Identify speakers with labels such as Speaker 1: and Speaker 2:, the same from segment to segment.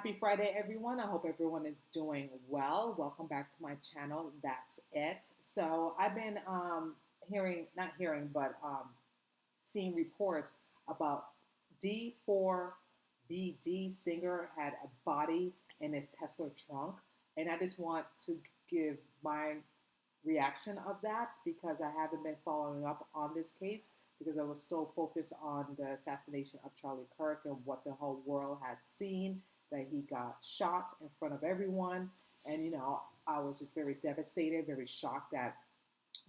Speaker 1: Happy Friday, everyone. I hope everyone is doing well. Welcome back to my channel. That's it. So, I've been not hearing, but seeing reports about D4BD singer had a body in his Tesla trunk. And I just want to give my reaction of that because I haven't been following up on this case because I was so focused on the assassination of Charlie Kirk and what the whole world had seen that he got shot in front of everyone. And, I was just very devastated, very shocked that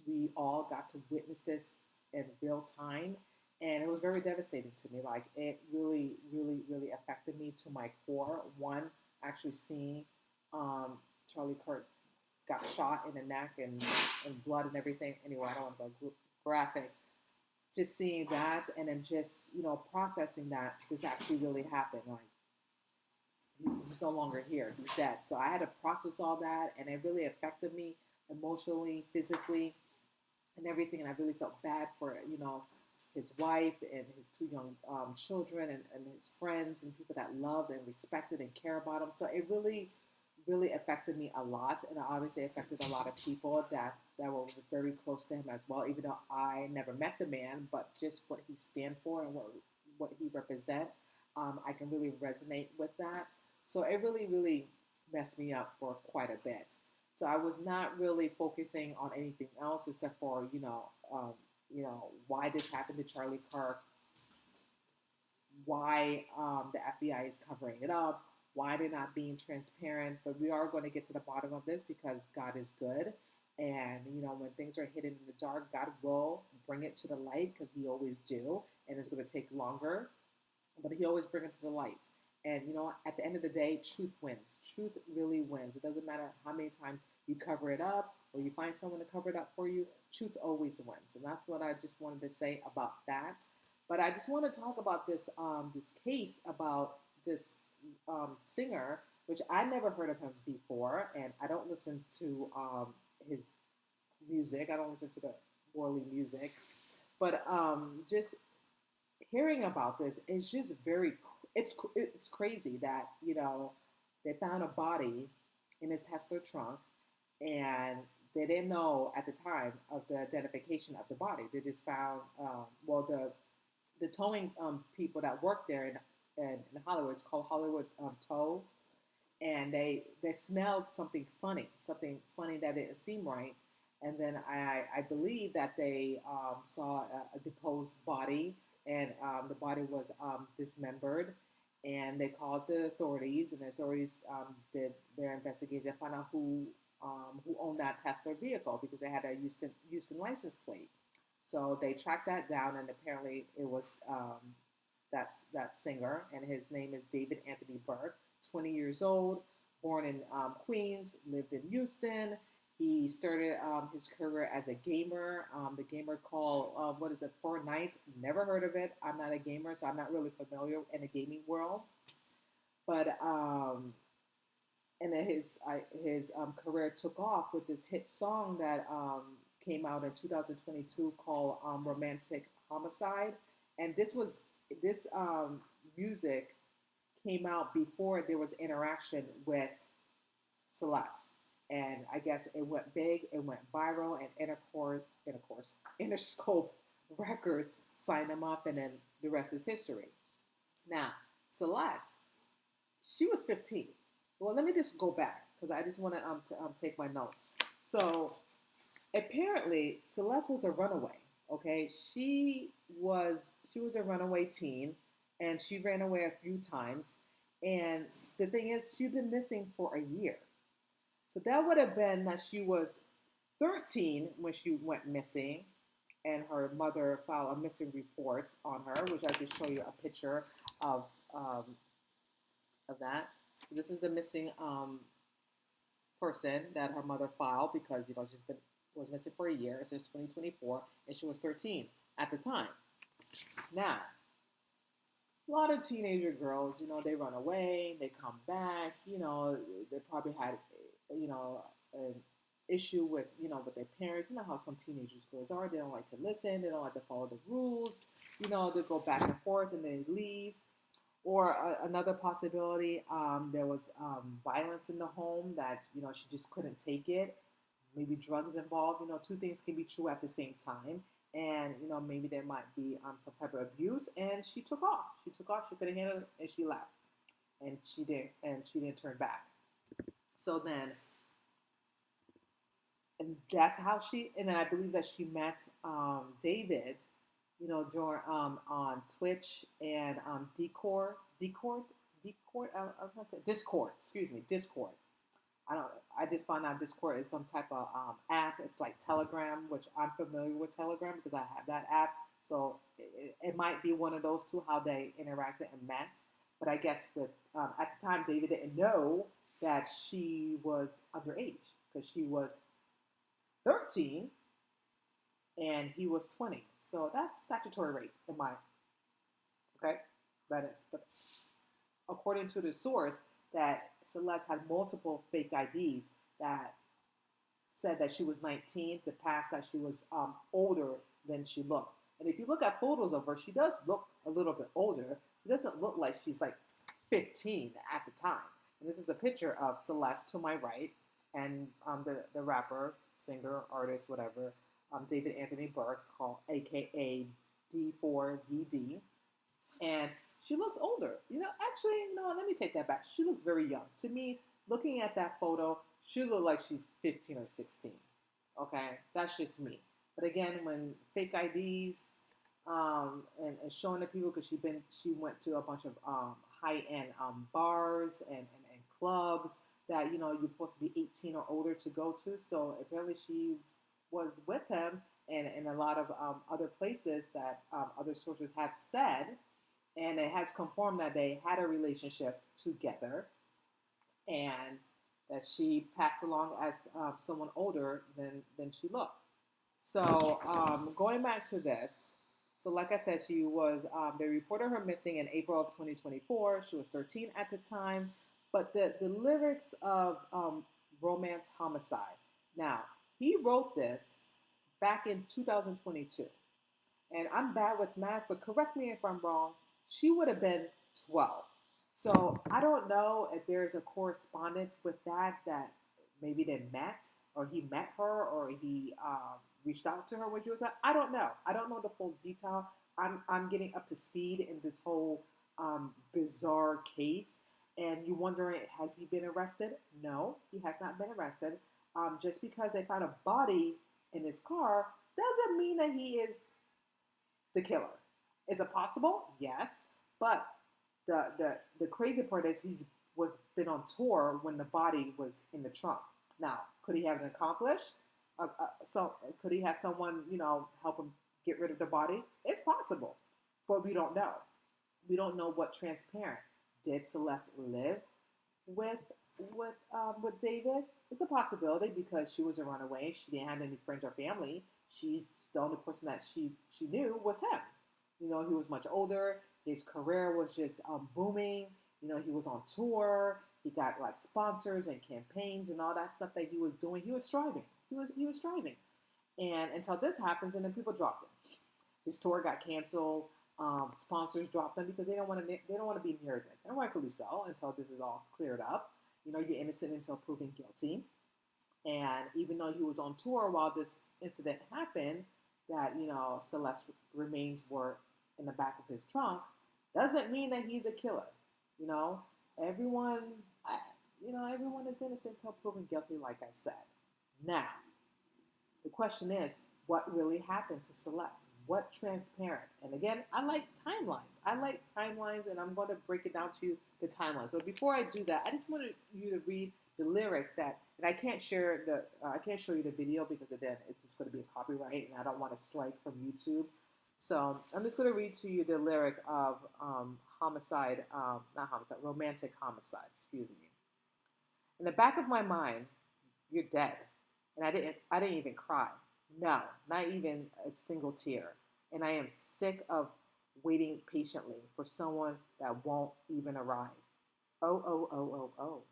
Speaker 1: we all got to witness this in real time. And it was very devastating to me. Like, it really, really, really affected me to my core. One, actually seeing Charlie Kirk got shot in the neck and blood and everything. Anyway, I don't want to go graphic. Just seeing that and then just, processing that this actually really happened. Like, he's no longer here. He's dead. So I had to process all that, and it really affected me emotionally, physically, and everything. And I really felt bad for his wife and his two young children and his friends and people that loved and respected and care about him. So it really, really affected me a lot, and it obviously affected a lot of people that were very close to him as well. Even though I never met the man, but just what he stands for and what he represents, I can really resonate with that. So it really, really messed me up for quite a bit. So I was not really focusing on anything else except for why this happened to Charlie Kirk, why the FBI is covering it up, why they're not being transparent. But we are going to get to the bottom of this because God is good. And, when things are hidden in the dark, God will bring it to the light because he always do. And it's going to take longer, but he always brings it to the light. And, at the end of the day, truth wins. Truth really wins. It doesn't matter how many times you cover it up or you find someone to cover it up for you. Truth always wins. And that's what I just wanted to say about that. But I just want to talk about this case about this singer, which I never heard of him before. And I don't listen to his music. I don't listen to the worldly music. But just hearing about this is just it's crazy that they found a body in his Tesla trunk, and they didn't know at the time of the identification of the body. They just found the towing people that work there in Hollywood. It's called Hollywood Tow, and they smelled something funny that didn't seem right. And then I believe that they saw a deposed body, and the body was dismembered. And they called the authorities, and the authorities did their investigation and found out who owned that Tesla vehicle because they had a Houston license plate. So they tracked that down, and apparently it was that singer, and his name is David Anthony Burke, 20 years old, born in Queens, lived in Houston. He started his career as a gamer. The gamer called, what is it, Fortnite? Never heard of it. I'm not a gamer, so I'm not really familiar in the gaming world. But and then his career took off with this hit song that came out in 2022 called "Romantic Homicide." And this music came out before there was interaction with Celeste. And I guess it went big, it went viral, and Interscope Records signed them up, and then the rest is history. Now, Celeste, she was 15. Well, let me just go back because I just want to take my notes. So, apparently, Celeste was a runaway. Okay, she was a runaway teen, and she ran away a few times. And the thing is, she'd been missing for a year. So that would have been that she was 13 when she went missing, and her mother filed a missing report on her, which I can show you a picture of that. So this is the missing person that her mother filed because was missing for a year since 2024, and she was 13 at the time. Now, a lot of teenager girls, they run away, they come back, they probably had an issue with their parents. You know how some teenagers girls are. They don't like to listen. They don't like to follow the rules. They go back and forth and they leave. Or another possibility, there was violence in the home that she just couldn't take it. Maybe drugs involved. Two things can be true at the same time, and maybe there might be some type of abuse, and she took off. She took off. She couldn't handle it, and she left, and she didn't turn back. So then, and that's how she. And then I believe that she met David, during on Twitch and Decord. I was gonna say Discord. Excuse me, Discord. I don't. I just found out Discord is some type of app. It's like Telegram, which I'm familiar with Telegram because I have that app. So it might be one of those two how they interacted and met. But I guess with at the time David didn't know that she was underage because she was 13 and he was 20. So that's statutory rape in my, okay? That is. But according to the source, that Celeste had multiple fake IDs that said that she was 19 to pass that she was older than she looked. And if you look at photos of her, she does look a little bit older. She doesn't look like she's like 15 at the time. And this is a picture of Celeste to my right, and the rapper, singer, artist, whatever, David Anthony Burke, called AKA D4VD. And she looks older. Actually, no, let me take that back. She looks very young. To me, looking at that photo, she looked like she's 15 or 16. Okay? That's just me. But again, when fake IDs and showing the people, because she went to a bunch of high-end bars and clubs that, you're supposed to be 18 or older to go to. So apparently she was with him and a lot of other places that other sources have said, and it has confirmed that they had a relationship together and that she passed along as someone older than she looked. So going back to this, so like I said, she was, they reported her missing in April of 2024. She was 13 at the time. But the lyrics of Romance Homicide. Now, he wrote this back in 2022. And I'm bad with math, but correct me if I'm wrong. She would have been 12. So I don't know if there's a correspondence with that maybe they met, or he met her, or he reached out to her when she was I don't know. I don't know the full detail. I'm getting up to speed in this whole bizarre case. And you're wondering, has he been arrested? No, he has not been arrested. Just because they found a body in his car doesn't mean that he is the killer. Is it possible? Yes. But the crazy part is he's been on tour when the body was in the trunk. Now, could he have an accomplice? So could he have someone, help him get rid of the body? It's possible, but we don't know. We don't know what transparent. Did Celeste live with David? It's a possibility because she was a runaway. She didn't have any friends or family. She's the only person that she knew was him. He was much older. His career was just booming. He was on tour. He got like sponsors and campaigns and all that stuff that he was doing. He was striving. He was striving. And until this happens, and then people dropped him. His tour got canceled. Sponsors dropped them because they don't want to be near this, and rightfully so. Until this is all cleared up, you're innocent until proven guilty. And even though he was on tour while this incident happened, that Celeste remains were in the back of his trunk, doesn't mean that he's a killer. Everyone, everyone is innocent until proven guilty, like I said. Now, the question is, what really happened to Celeste? What transparent? And again, I like timelines. And I'm going to break it down to you, the timeline. So before I do that, I just wanted you to read the lyric and I can't I can't show you the video because then it's just going to be a copyright, and I don't want to strike from YouTube. So I'm just going to read to you the lyric of romantic homicide. Excuse me. In the back of my mind, you're dead, and I didn't even cry. No, not even a single tear. And I am sick of waiting patiently for someone that won't even arrive. Oh, oh, oh, oh, oh.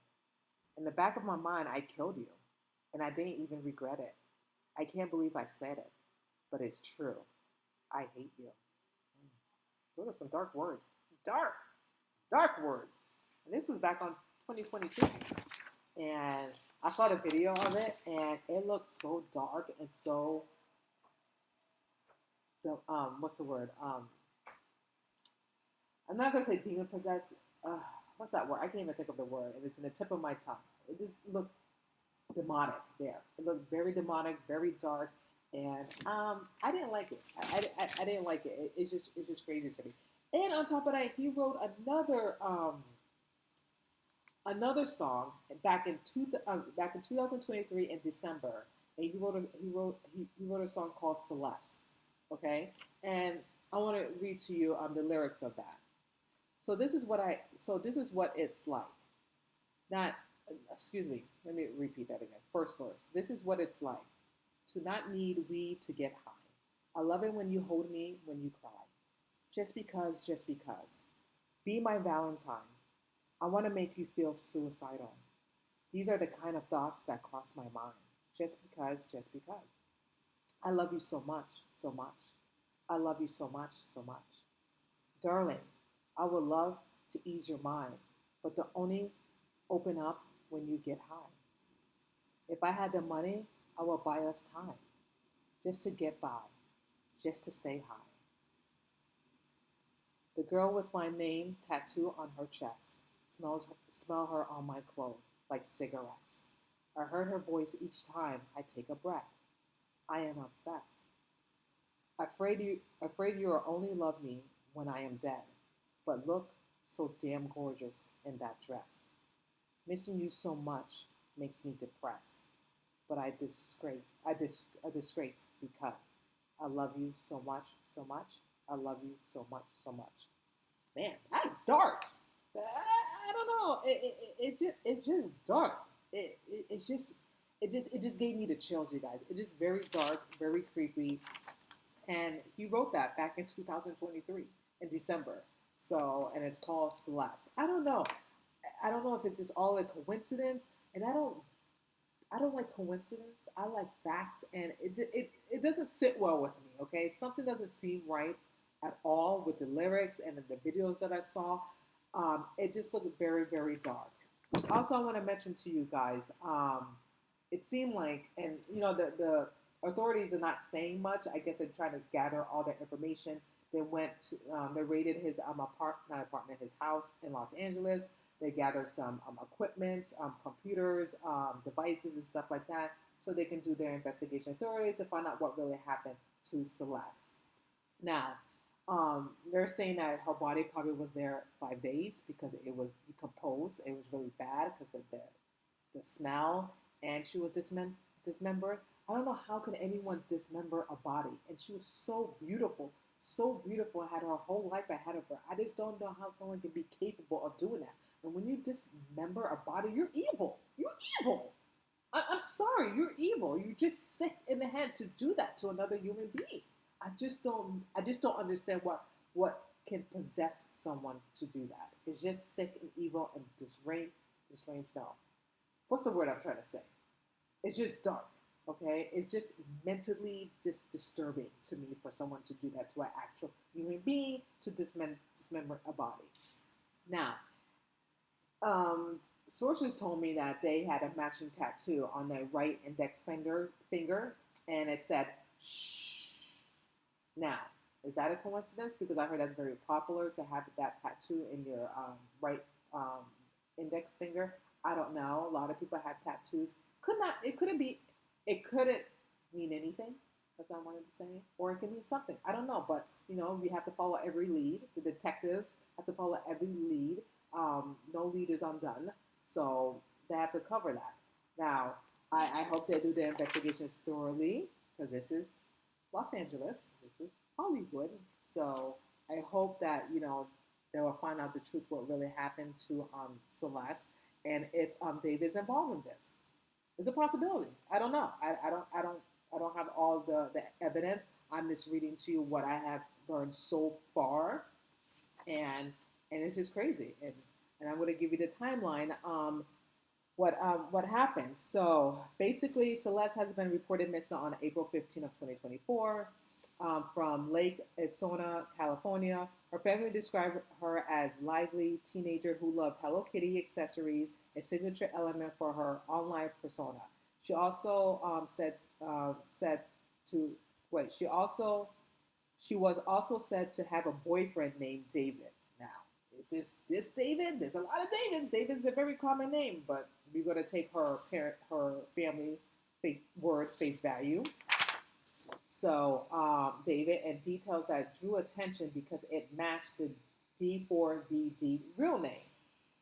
Speaker 1: In the back of my mind, I killed you, and I didn't even regret it. I can't believe I said it, but it's true. I hate you. Those are some dark words. Dark. dark words. And this was back on 2022. And I saw the video of it, and it looked so dark and so, what's the word? I'm not going to say demon possessed. What's that word? I can't even think of the word. And it's in the tip of my tongue. It just looked demonic there. It looked very demonic, very dark. And I didn't like it. I didn't like it. It's just crazy to me. And on top of that, he wrote another song back in 2023 in December. And he wrote a song called Celeste. Okay, and I want to read to you the lyrics of that. So this is what it's like. Not, excuse me, let me repeat that again. First verse. This is what it's like to not need weed to get high. I love it when you hold me, when you cry. Just because, just because. Be my Valentine. I want to make you feel suicidal. These are the kind of thoughts that cross my mind. Just because, just because. I love you so much, so much. I love you so much, so much. Darling, I would love to ease your mind, but to only open up when you get high. If I had the money, I would buy us time, just to get by, just to stay high. The girl with my name tattooed on her chest, smell her on my clothes like cigarettes. I heard her voice each time I take a breath. I am obsessed. Afraid you will only love me when I am dead, but look so damn gorgeous in that dress. Missing you so much makes me depressed, but I disgrace because I love you so much, so much. I love you so much, so much. Man, that's dark. I don't know. It's just dark. It just gave me the chills, you guys. It's just very dark, very creepy. And he wrote that back in 2023 in December. So, and it's called Celeste. I don't know. I don't know if it's just all a coincidence. And I don't like coincidence. I like facts, and it doesn't sit well with me. Okay, something doesn't seem right at all with the lyrics and the videos that I saw. It just looked very, very dark. Also, I want to mention to you guys, it seemed like, and the authorities are not saying much. I guess they're trying to gather all their information. They raided his his house in Los Angeles. They gathered some equipment, computers, devices, and stuff like that, so they can do their investigation thoroughly to find out what really happened to Celeste. Now, they're saying that her body probably was there 5 days because it was decomposed. It was really bad because of the smell, and she was dismembered. I don't know how can anyone dismember a body, and she was so beautiful, had her whole life ahead of her. I just don't know how someone can be capable of doing that. And when you dismember a body, you're evil. You're evil. I'm sorry, you're evil. You're just sick in the head to do that to another human being. I just don't understand what can possess someone to do that. It's just sick and evil and disarranged. No, what's the word I'm trying to say? It's just dark. Okay, it's just mentally just disturbing to me for someone to do that to an actual human being, to dismember a body. Now, sources told me that they had a matching tattoo on their right index finger, and it said "shh." Now, is that a coincidence? Because I heard that's very popular to have that tattoo in your right index finger. I don't know. A lot of people have tattoos. It couldn't mean anything. That's what I wanted to say. Or it can mean something. I don't know. But, we have to follow every lead. The detectives have to follow every lead. No lead is undone. So they have to cover that. Now, I hope they do their investigations thoroughly, because this is Los Angeles. This is Hollywood. So I hope that, they will find out the truth, what really happened to Celeste, and if David's involved in this. It's a possibility. I don't know. I don't have all the evidence. I'm just reading to you what I have learned so far, and it's just crazy. And I'm going to give you the timeline. What happened? So basically, Celeste has been reported missing on April 15th of 2024. from Lake Etsona, California. Her family described her as lively teenager who loved Hello Kitty accessories, a signature element for her online persona. She also said to wait. She was also said to have a boyfriend named David. Now, is this David? There's a lot of Davids. David's a very common name, but we're gonna take her family word face value. So David, and details that drew attention because it matched the D4VD real name.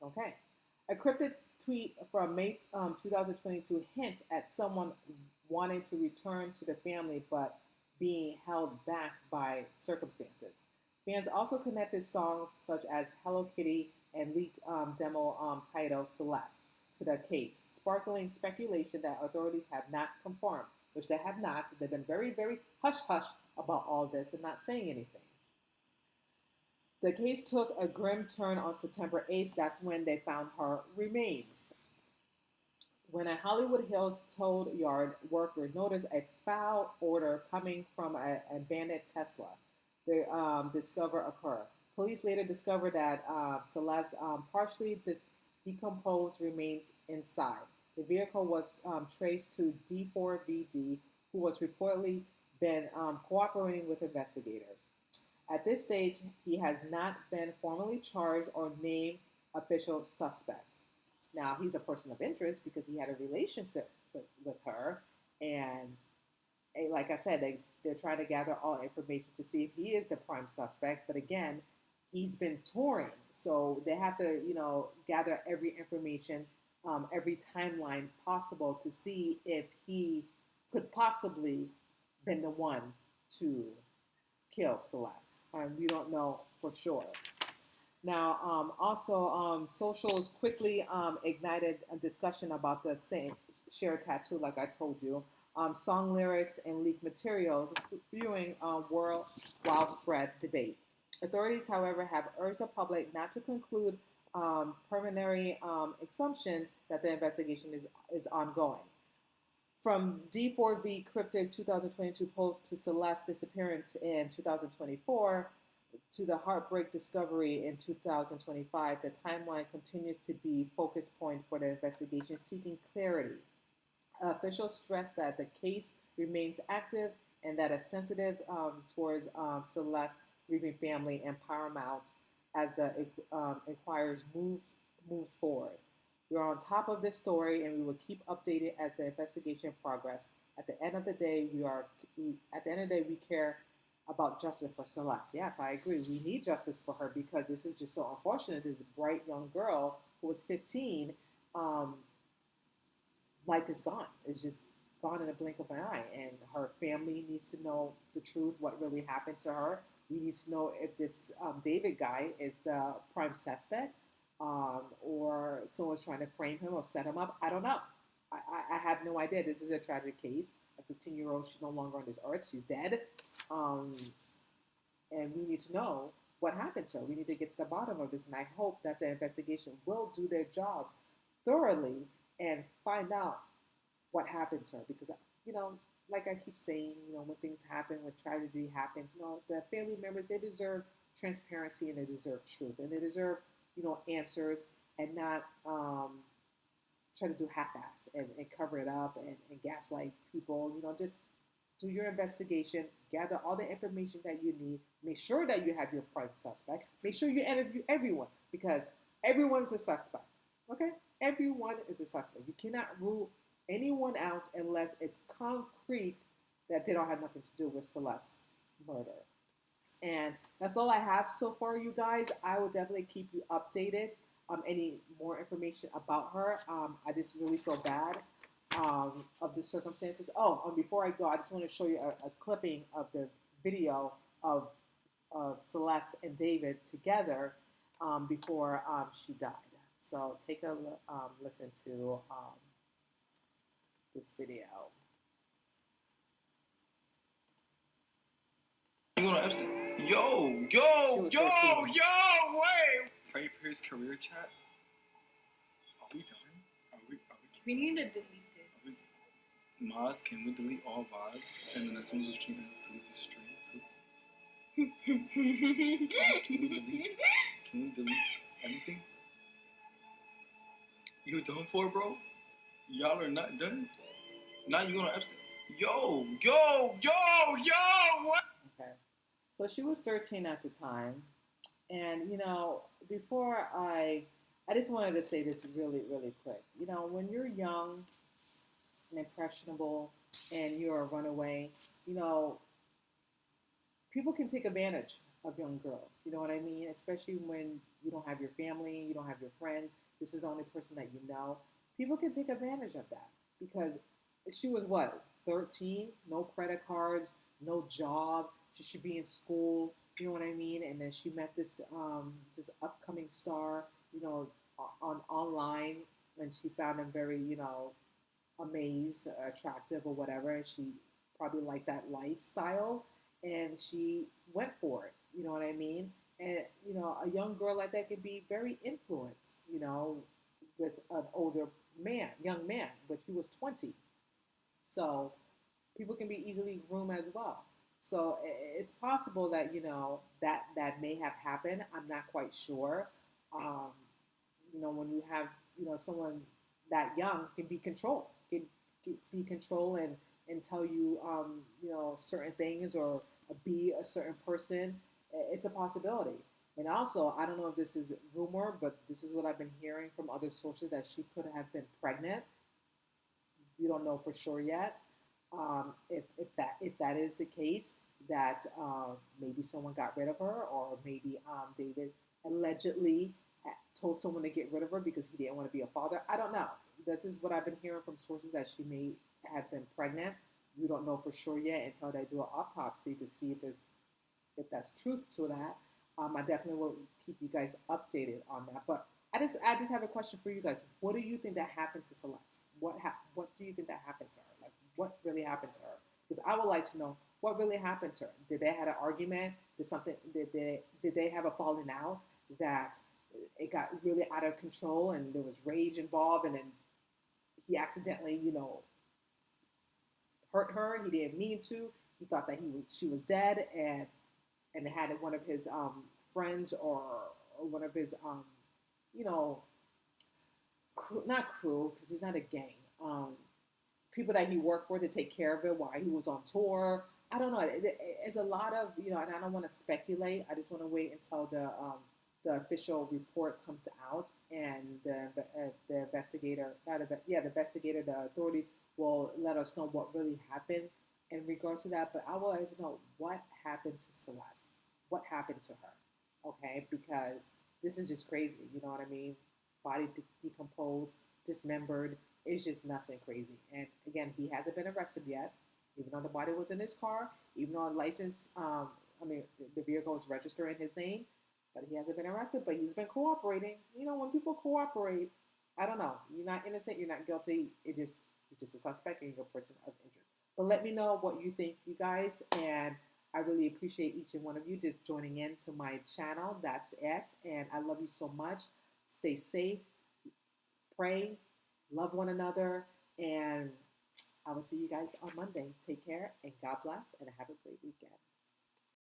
Speaker 1: Okay. A cryptic tweet from May 2022 hint at someone wanting to return to the family but being held back by circumstances. Fans also connected songs such as Hello Kitty and leaked demo title Celeste to the case, sparkling speculation that authorities have not confirmed, which they have not. They've been very, very hush hush about all this and not saying anything. The case took a grim turn on September 8th. That's when they found her remains. When a Hollywood Hills tow yard worker noticed a foul odor coming from an abandoned Tesla, the discover occurred. Police later discovered that Celeste partially decomposed remains inside. The vehicle was traced to D4VD, who was reportedly been cooperating with investigators. At this stage, he has not been formally charged or named official suspect. Now, he's a person of interest because he had a relationship with her. And like I said, they're trying to gather all information to see if he is the prime suspect. But again, he's been touring. So they have to, gather every information, every timeline possible to see if he could possibly been the one to kill Celeste. We don't know for sure. Now, socials quickly ignited a discussion about the same shared tattoo, like I told you. Song lyrics and leaked materials, fueling world widespread debate. Authorities, however, have urged the public not to conclude preliminary assumptions that the investigation is ongoing. From D4V cryptic 2022 post to Celeste's disappearance in 2024 to the heartbreak discovery in 2025, the timeline continues to be focus point for the investigation seeking clarity. Officials stress that the case remains active and that is sensitive towards Celeste's grieving family and paramount as the inquirers moves forward. We are on top of this story, and we will keep updated as the investigation progresses. At the end of the day, we care about justice for Celeste. Yes, I agree. We need justice for her because this is just so unfortunate. This bright young girl who was 15, life is gone. It's just gone in a blink of an eye, and her family needs to know the truth, what really happened to her. We need to know if this David guy is the prime suspect. Or someone's trying to frame him or set him up. I don't know. I have no idea. This is a tragic case. A 15-year-old, she's no longer on this earth. She's dead. And we need to know what happened to her. We need to get to the bottom of this. And I hope that the investigation will do their jobs thoroughly and find out what happened to her. Because, like I keep saying, when things happen, when tragedy happens, the family members, they deserve transparency and they deserve truth. And they deserve answers and not try to do half-ass and cover it up and gaslight people. Just do your investigation, gather all the information that you need, make sure that you have your prime suspect, make sure you interview everyone because everyone is a suspect, okay? Everyone is a suspect. You cannot rule anyone out unless it's concrete that they don't have nothing to do with Celeste's murder. And that's all I have so far, you guys. I will definitely keep you updated on any more information about her. I just really feel bad of the circumstances. Before I go, I just want to show you a clipping of the video of Celeste and David together before she died. So take a listen to this video.
Speaker 2: You going to Epstein? Yo, wait! Pray for his career, chat. Are we done? Are we
Speaker 3: need to delete it.
Speaker 2: Moz, can we delete all VODs? And then as soon as the stream ends, delete the stream? Can we delete? Can we delete anything? You done for, bro? Y'all are not done. Now you gonna Epstein? What?
Speaker 1: Okay. So she was 13 at the time. And, before I just wanted to say this really, really quick. When you're young and impressionable and you're a runaway, you know, people can take advantage of young girls. You know what I mean? Especially when you don't have your family, you don't have your friends. This is the only person that you know. People can take advantage of that because she was what, 13? No credit cards, no job. She should be in school. You know what I mean? And then she met this upcoming star. On online, and she found him very amazed, attractive, or whatever. And she probably liked that lifestyle, and she went for it. You know what I mean? And a young girl like that can be very influenced. With an older man, young man, but he was 20. So people can be easily groomed as well. So it's possible that that may have happened. I'm not quite sure. Um, when you have someone that young can be controlled, can be controlled and tell you certain things or be a certain person. It's a possibility. And also, I don't know if this is rumor, but this is what I've been hearing from other sources that she could have been pregnant. We don't know for sure yet. If that is the case, that maybe someone got rid of her, or maybe David allegedly told someone to get rid of her because he didn't want to be a father. I don't know. This is what I've been hearing from sources, that she may have been pregnant. We don't know for sure yet until they do an autopsy to see if that's truth to that. I definitely will keep you guys updated on that. But I just have a question for you guys. What do you think that happened to Celeste? What do you think that happened to her? Like, what really happened to her? Because I would like to know what really happened to her. Did they had an argument? Did they have a falling out that it got really out of control and there was rage involved, and then he accidentally hurt her? He didn't mean to. He thought that she was dead, and had one of his friends, or one of his you know not crew, because he's not a gang, people that he worked for to take care of it while he was on tour. I don't know. It's a lot of and I don't want to speculate. I just want to wait until the official report comes out, and the investigator, the investigator, the authorities will let us know what really happened in regards to that. But I will like to know what happened to Celeste, what happened to her, okay? Because this is just crazy. You know what I mean? Body decomposed, dismembered. It's just nuts and crazy. And again, he hasn't been arrested yet, even though the body was in his car, even though a license, the vehicle is registered in his name, but he hasn't been arrested, but he's been cooperating. When people cooperate, I don't know. You're not innocent, you're not guilty. You're just a suspect, and you're a person of interest. But let me know what you think, you guys. And I really appreciate each and one of you just joining in to my channel. That's it. And I love you so much. Stay safe, pray, love one another, and I will see you guys on Monday. Take care, and God bless, and have a great weekend.